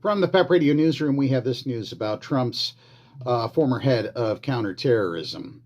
From the PEP Radio Newsroom, we have this news about Trump's former head of counterterrorism.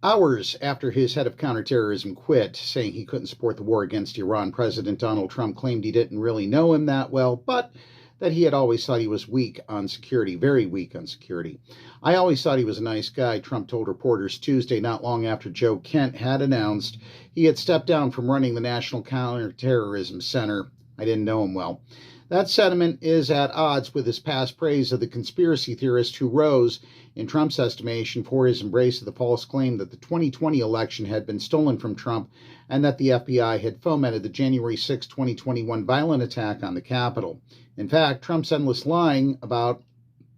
Hours after his head of counterterrorism quit, saying he couldn't support the war against Iran, President Donald Trump claimed he didn't really know him that well, but that he had always thought he was weak on security, very weak on security. I always thought he was a nice guy, Trump told reporters Tuesday, not long after Joe Kent had announced he had stepped down from running the National Counterterrorism Center. I didn't know him well. That sentiment is at odds with his past praise of the conspiracy theorist who rose, in Trump's estimation, for his embrace of the false claim that the 2020 election had been stolen from Trump and that the FBI had fomented the January 6, 2021 violent attack on the Capitol. In fact, Trump's endless lying about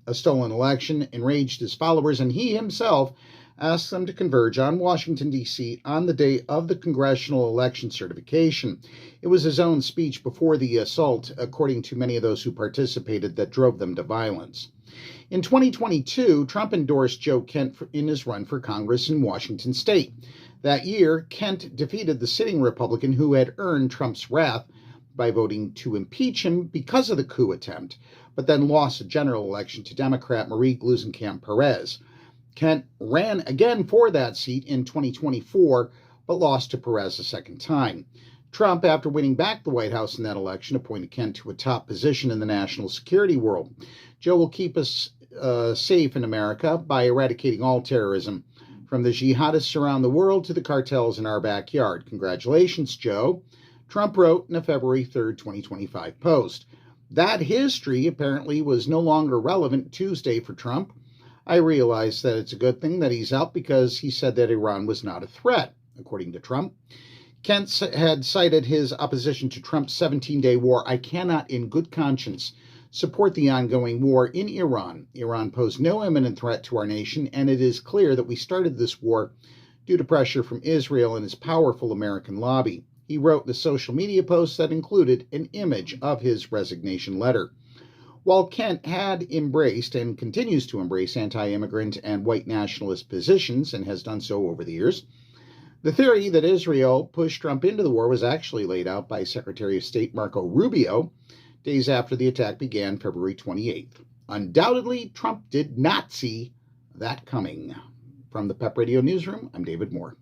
a stolen election enraged his followers, and he himself asked them to converge on Washington, D.C. on the day of the congressional election certification. It was his own speech before the assault, according to many of those who participated, that drove them to violence. In 2022, Trump endorsed Joe Kent in his run for Congress in Washington state. That year, Kent defeated the sitting Republican who had earned Trump's wrath by voting to impeach him because of the coup attempt, but then lost the general election to Democrat Marie Gluesenkamp-Perez. Kent ran again for that seat in 2024, but lost to Perez a second time. Trump, after winning back the White House in that election, appointed Kent to a top position in the national security world. Joe will keep us safe in America by eradicating all terrorism, from the jihadists around the world to the cartels in our backyard. Congratulations, Joe, Trump wrote in a February 3, 2025 post. That history apparently was no longer relevant Tuesday for Trump. I realize that it's a good thing that he's out because he said that Iran was not a threat, according to Trump. Kent had cited his opposition to Trump's 17-day war. I cannot, in good conscience, support the ongoing war in Iran. Iran posed no imminent threat to our nation, and it is clear that we started this war due to pressure from Israel and its powerful American lobby. He wrote in a social media post that included an image of his resignation letter. While Kent had embraced and continues to embrace anti-immigrant and white nationalist positions and has done so over the years, the theory that Israel pushed Trump into the war was actually laid out by Secretary of State Marco Rubio days after the attack began, February 28th. Undoubtedly, Trump did not see that coming. From the PEP Radio Newsroom, I'm David Moore.